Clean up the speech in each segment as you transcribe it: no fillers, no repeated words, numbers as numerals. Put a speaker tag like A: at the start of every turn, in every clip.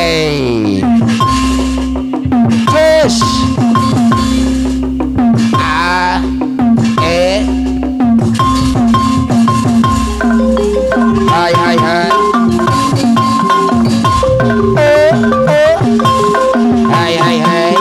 A: Hey. Yes. A. E. Hai hai hai. Hai hai hai.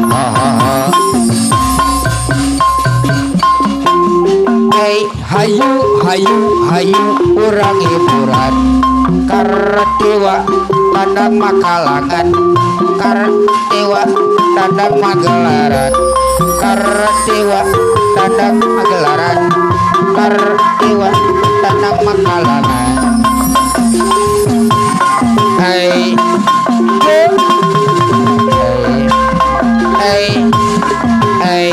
A: Ho ho ho. Hey, hayu hayu hayu urang hiburan. Kardewa tandang makalangan, Kardewa tandang magelaran, Kardewa tandang magelaran, Kardewa tandang makalangan. Hey, hey, hey, hey,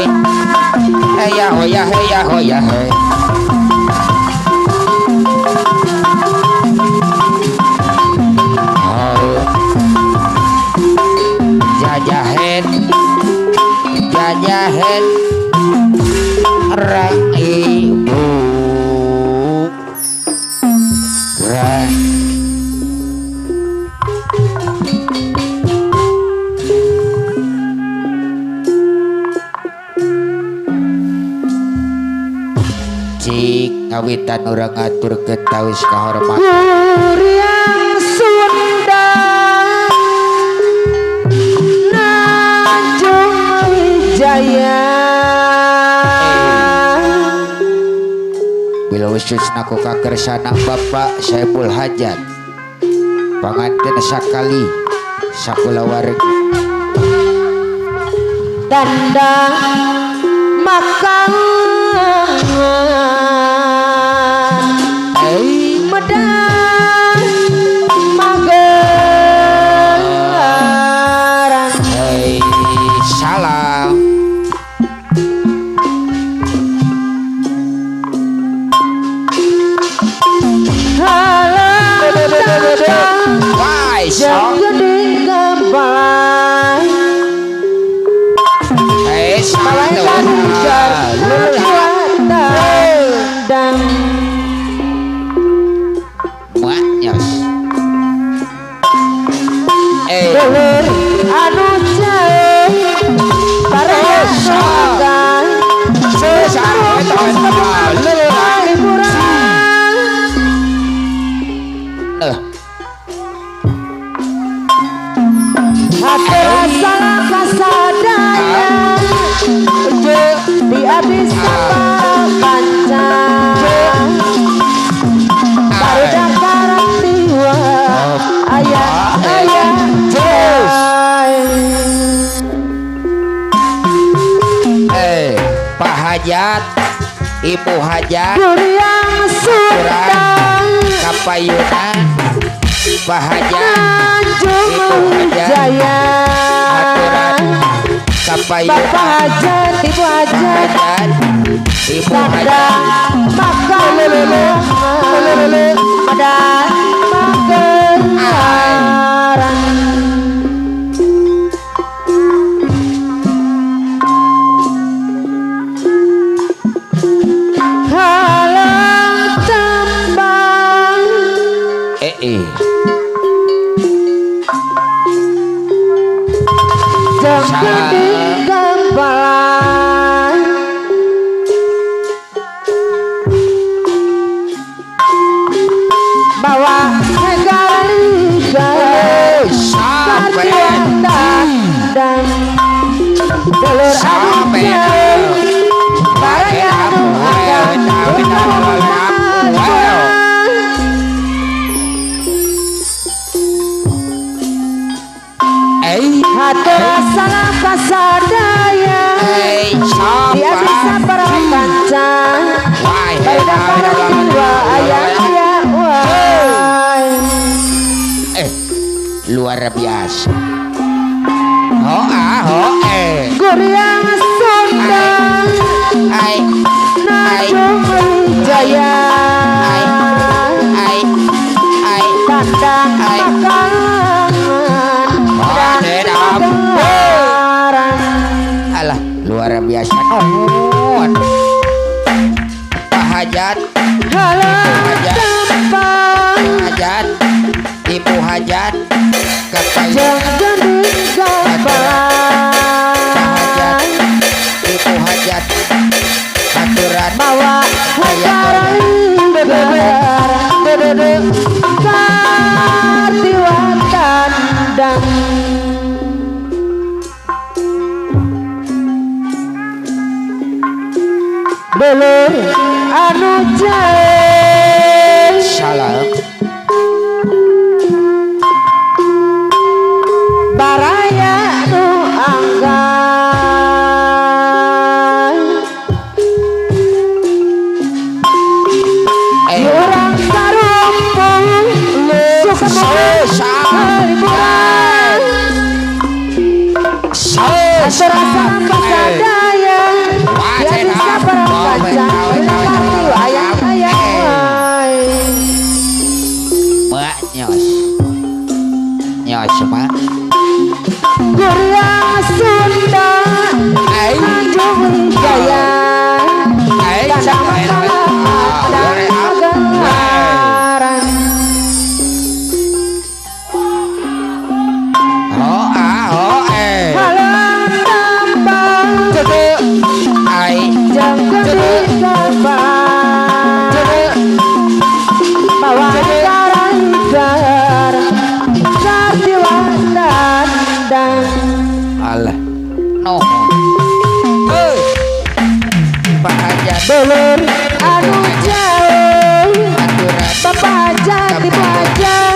A: hey ya ho ya hey ya ho ya hey. Jajahet jajahet rang ibu rang cik ngawitan urang ngatur ketawis kahormatan bila usus naku kakersana Bapak Saiful Hajat panganten sakali sakula wareg
B: tanda makalangan medang magelaran
A: hey salam why so
B: jadi kembali
A: hey
B: malaikat dan
A: muanyos
B: dulur anu jauh bareng sogan
A: sesar
B: hati salah kasadaya di abis panca baru dakaran tiwa ayah ayah
A: Pak Hajat Ibu Hajat
B: Duriang Sundang
A: kapayunan Pak Hajat Ibu Hajat
B: Jaya
A: aturan kapayunan
B: Bapak Hajat Ibu Hajat
A: Ibu
B: tanda
A: Hajat
B: makalangan dan magelaran halang tembang jangan digambalan bawa negara
A: sampai
B: dan dulur
A: sampai
B: barang hati salah kasadaya dia bisa berkanca pada dua ayah
A: luar biasa
B: Guriang Sundang Najung Jaya tandang makalangan dan magelaran
A: alah luar biasa Pak Hajat
B: halang tembang
A: Hajat Ibu Hajat
B: jangan Kartiwatan dan belur anu jae
A: salam
B: baraya nu anggan urang karumpung suka liburan serasa pasadaya ya bisa berkaca ayang-ayang
A: mak nyos nyos mak
B: Gurya Sunda Tanjung Jaya
A: alah no Pak Hajar
B: belur anu jauh Bapak Hajar di Hajar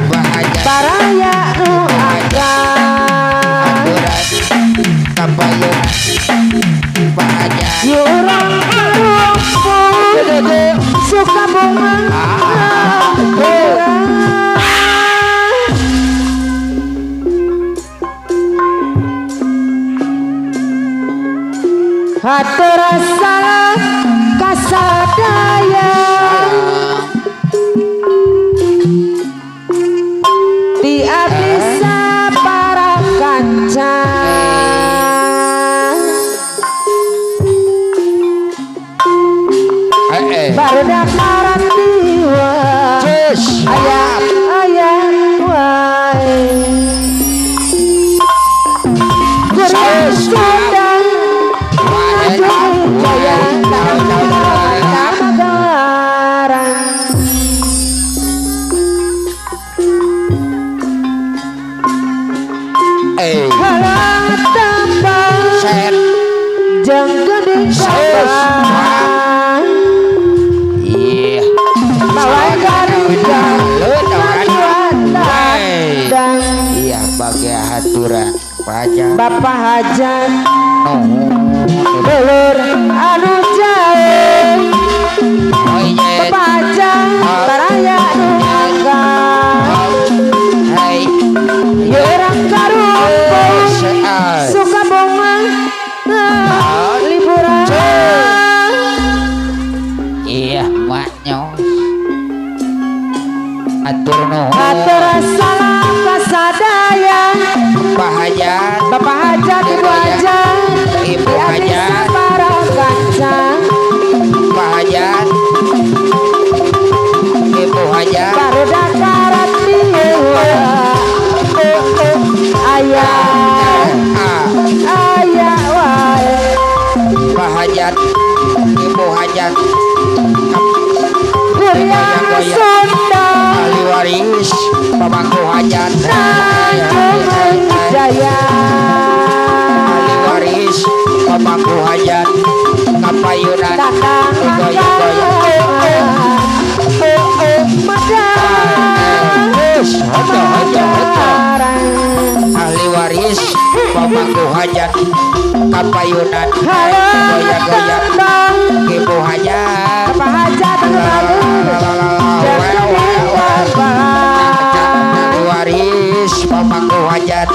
A: Pak Hajar
B: baraya nu anggan
A: kabayun Pak Hajar
B: urang karumpung suka bunga Hatur salam kasadaya di abisa para kanca barudak marang diwa ayah wae Gurya Sunda Jaya Namagarang halang tambang jeung geuning kabang bawa garuda dan
A: iya bagai haturan pajak
B: Bapak Hajar
A: no
B: belur anu jae Bapak Hajar baraya nu anggan urang karumpung suka bunga liburan
A: iya mak nyos atur nuhun
B: hatur salam kasadaya
A: Pak Hajar
B: Bapak Hajar Ibu Hajar
A: Ibu Hajar
B: para kanca
A: Pak Hajar Ibu Hajar
B: barudak karat diwa ayah wae
A: Pak Hajar Ibu Hajar
B: Gurya Sunda
A: ahli waris pemangku hajat
B: Tanjung Jaya
A: ahli waris pemangku hajat kapayunan
B: Kakang
A: ahli waris pemangku hajat kapayunan goyak-goyak ibu hajat
B: Bapak Hajar
A: ahli waris pemangku hajat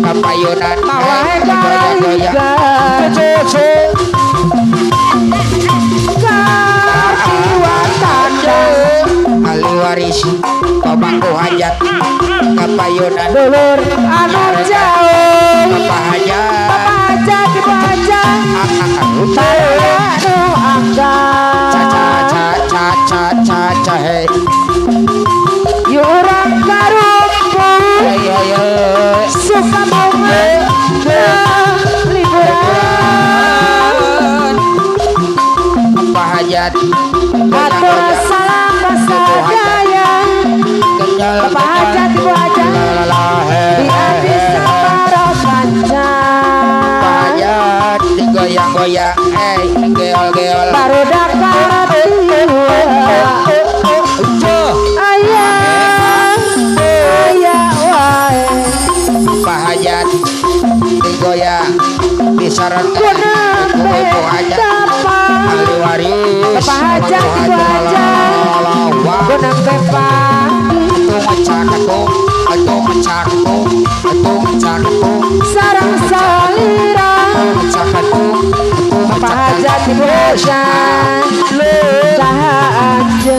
A: kapayunan goyak-goyak ahli waris pemangku hajat kapayunan
B: dulur anu jauh
A: Bapak Hajat
B: Bapak Hajar di Hajar baraya nu anggan
A: hei
B: urang karumpung suka bunga liburan
A: Bapak Hajat
B: hatur salam
A: goyang geol
B: baru dakar ayah wae
A: Pahajat digoyang disaran
B: ibu
A: aja
B: tapa
A: ahli waris
B: Pahajat ibu aja gunang pepa
A: atuh ngecak
B: sarang salira Pahajat ibu aja saha aja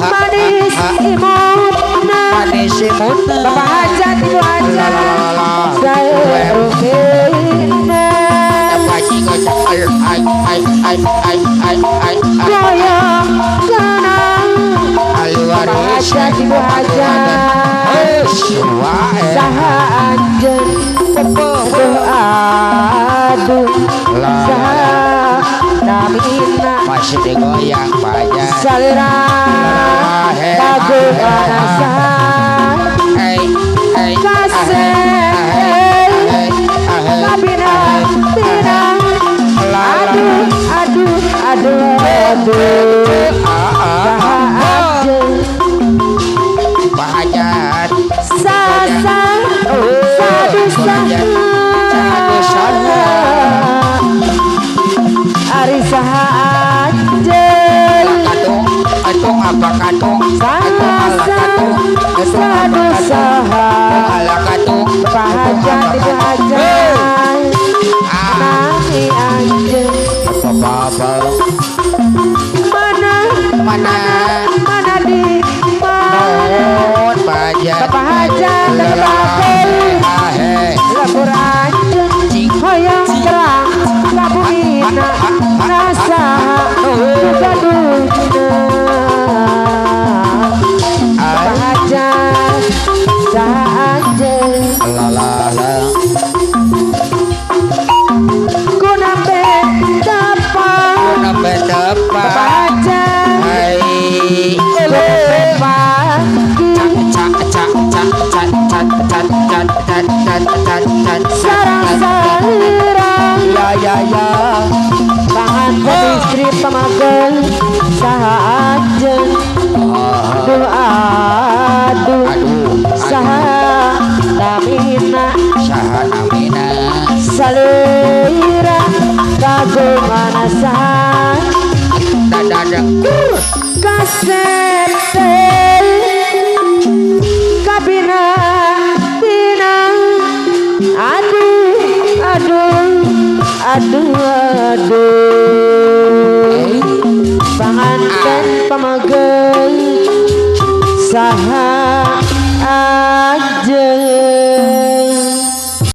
B: manis imutna
A: manis imutna
B: Bapak Hajat ibu aja saya rukina goyang kanang Bapak Hajat ibu aja saha aja aduh saha namina
A: masih digoyang banyak
B: salira kagungan saha kabina tinang aduh
A: Pahajat
B: sasa sadu ari saha anjeun
A: katung apa katung
B: sadu saha
A: ala katung
B: Pahajat ibu aja nami anjeun
A: apa
B: mana di
A: mohon pahajat
B: Bapak Hajat labur aja hoyong terang kabungina rasa gaduhna Bapak Hajat saja
A: lalala
B: guna betapa Bapak Hajat sarang salira
A: ya
B: tangan istri pemagal saha aja aduh saha namina salira kagungan saha
A: dadak
B: kasih